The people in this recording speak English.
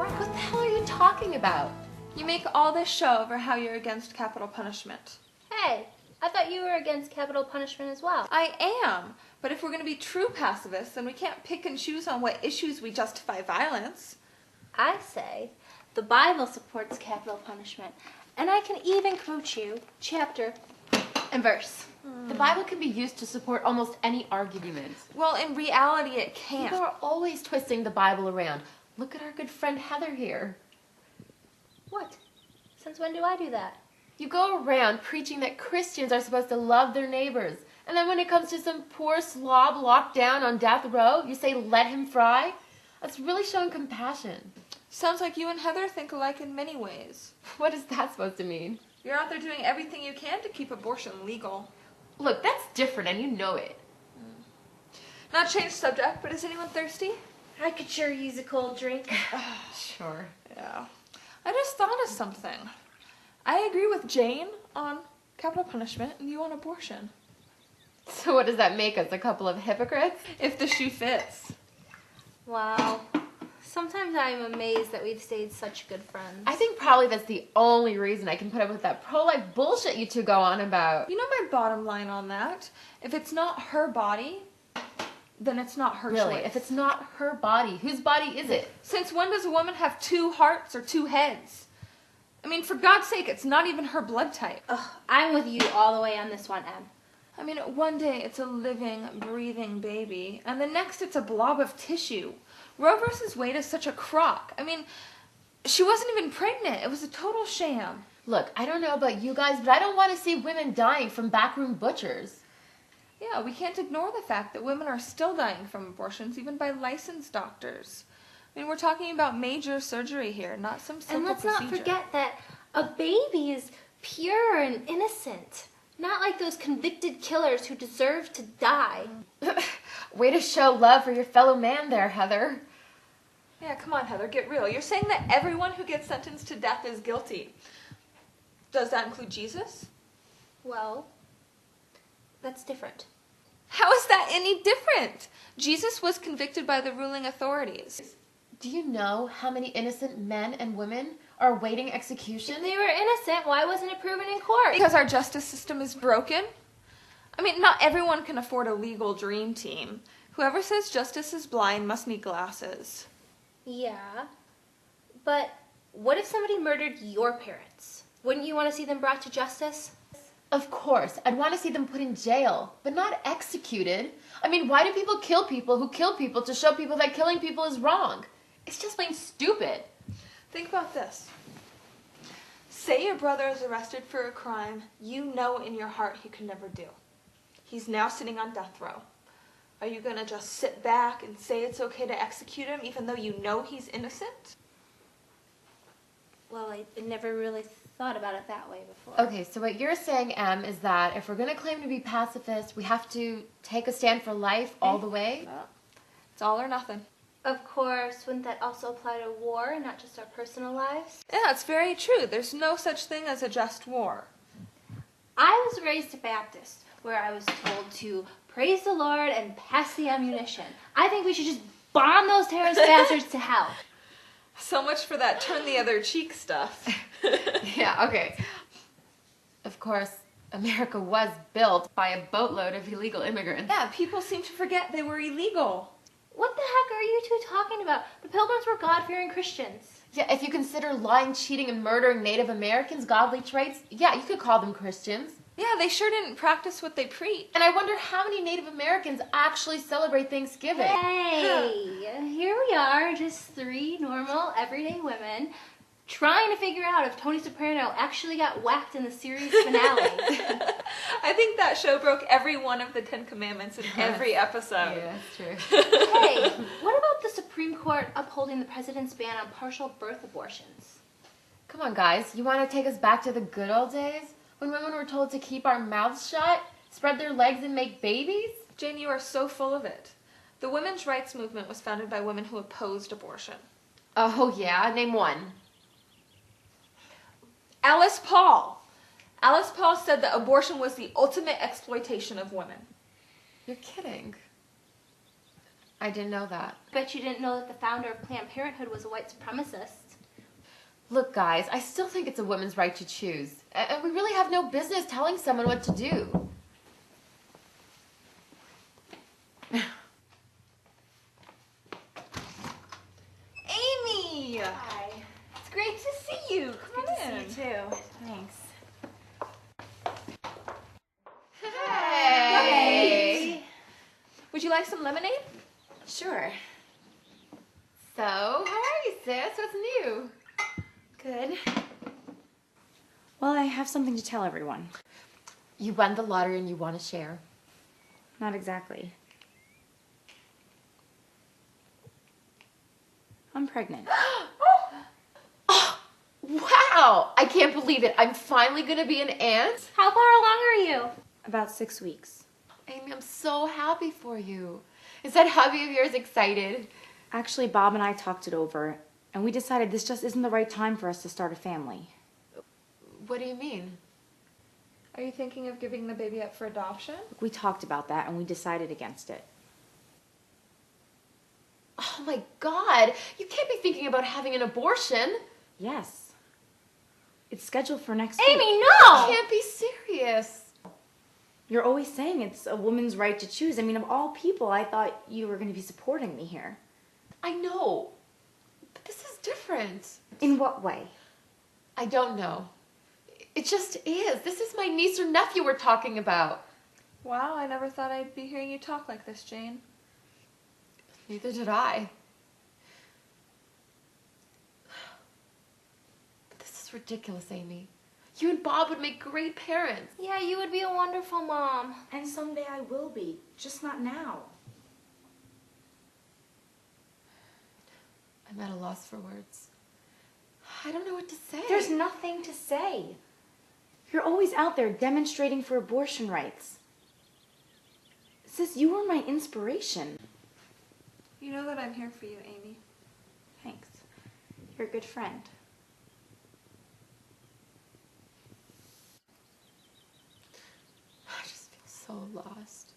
correct. What the hell are you talking about? You make all this show over how you're against capital punishment. Hey, I thought you were against capital punishment as well. I am, but if we're going to be true pacifists, then we can't pick and choose on what issues we justify violence. I say the Bible supports capital punishment, and I can even quote you chapter and verse. The Bible can be used to support almost any argument. Well, in reality, it can't. People are always twisting the Bible around. Look at our good friend Heather here. What? Since when do I do that? You go around preaching that Christians are supposed to love their neighbors, and then when it comes to some poor slob locked down on death row, you say let him fry? That's really showing compassion. Sounds like you and Heather think alike in many ways. What is that supposed to mean? You're out there doing everything you can to keep abortion legal. Look, that's different and you know it. Not change subject, but is anyone thirsty? I could sure use a cold drink. Sure. Yeah. I just thought of something. I agree with Jane on capital punishment and you on abortion. So what does that make us, a couple of hypocrites? If the shoe fits. Wow. Sometimes I'm amazed that we've stayed such good friends. I think probably that's the only reason I can put up with that pro-life bullshit you two go on about. You know my bottom line on that? If it's not her body, then it's not her choice. Really, if it's not her body, whose body is it? Since when does a woman have two hearts or two heads? I mean, for God's sake, it's not even her blood type. Ugh, I'm with you all the way on this one, Em. I mean, one day it's a living, breathing baby, and the next it's a blob of tissue. Roe versus Wade is such a crock. I mean, she wasn't even pregnant. It was a total sham. Look, I don't know about you guys, but I don't want to see women dying from backroom butchers. Yeah, we can't ignore the fact that women are still dying from abortions, even by licensed doctors. I mean, we're talking about major surgery here, not some simple procedure. And let's not forget that a baby is pure and innocent. Not like those convicted killers who deserve to die. Way to show love for your fellow man there, Heather. Yeah, come on, Heather, get real. You're saying that everyone who gets sentenced to death is guilty. Does that include Jesus? Well, that's different. How is that any different? Jesus was convicted by the ruling authorities. Do you know how many innocent men and women are awaiting execution? If they were innocent, why wasn't it proven in court? Because our justice system is broken. I mean, not everyone can afford a legal dream team. Whoever says justice is blind must need glasses. Yeah, but what if somebody murdered your parents? Wouldn't you want to see them brought to justice? Of course, I'd want to see them put in jail, but not executed. I mean, why do people kill people who kill people to show people that killing people is wrong? It's just plain stupid. Think about this. Say your brother is arrested for a crime you know in your heart he could never do. He's now sitting on death row. Are you going to just sit back and say it's okay to execute him even though you know he's innocent? Well, I never really thought about it that way before. Okay, so what you're saying, Em, is that if we're going to claim to be pacifist, we have to take a stand for life all the way? It's all or nothing. Of course, wouldn't that also apply to war and not just our personal lives? Yeah, it's very true. There's no such thing as a just war. I was raised a Baptist, where I was told to praise the Lord and pass the ammunition. I think we should just bomb those terrorist bastards to hell. So much for that turn the other cheek stuff. Yeah, okay. Of course, America was built by a boatload of illegal immigrants. Yeah, people seem to forget they were illegal. What the heck are you two talking about? The Pilgrims were God-fearing Christians. Yeah, if you consider lying, cheating, and murdering Native Americans godly traits, yeah, you could call them Christians. Yeah, they sure didn't practice what they preach. And I wonder how many Native Americans actually celebrate Thanksgiving. Hey, here we are, just three normal, everyday women, trying to figure out if Tony Soprano actually got whacked in the series finale. I think that show broke every one of the 10 Commandments in every episode. Yeah, that's true. Hey, what about the Supreme Court upholding the president's ban on partial birth abortions? Come on, guys. You want to take us back to the good old days? When women were told to keep our mouths shut, spread their legs, and make babies? Jane, you are so full of it. The women's rights movement was founded by women who opposed abortion. Oh, yeah? Name one. Alice Paul. Alice Paul said that abortion was the ultimate exploitation of women. You're kidding. I didn't know that. Bet you didn't know that the founder of Planned Parenthood was a white supremacist. Look, guys, I still think it's a woman's right to choose. And we really have no business telling someone what to do. Amy! Hi. It's great to see you. Come on in. See you too. Thanks. Hey! Would you like some lemonade? Sure. So, how are you, sis? What's new? Good. Well, I have something to tell everyone. You won the lottery and you want to share. Not exactly. I'm pregnant. Wow! I can't believe it. I'm finally going to be an aunt. How far along are you? About 6 weeks. Amy, I'm so happy for you. Is that hubby of yours excited? Actually, Bob and I talked it over, and we decided this just isn't the right time for us to start a family. What do you mean? Are you thinking of giving the baby up for adoption? We talked about that, and we decided against it. Oh my God! You can't be thinking about having an abortion. Yes. It's scheduled for next Amy, week. You no! can't be serious. You're always saying it's a woman's right to choose. I mean, of all people, I thought you were going to be supporting me here. I know, but this is different. In what way? I don't know. It just is. This is my niece or nephew we're talking about. Wow, I never thought I'd be hearing you talk like this, Jane. Neither did I. But this is ridiculous, Amy. You and Bob would make great parents. Yeah, you would be a wonderful mom. And someday I will be, just not now. I'm at a loss for words. I don't know what to say. There's nothing to say. You're always out there demonstrating for abortion rights. Sis, you were my inspiration. You know that I'm here for you, Amy. Thanks. You're a good friend. I just feel so lost.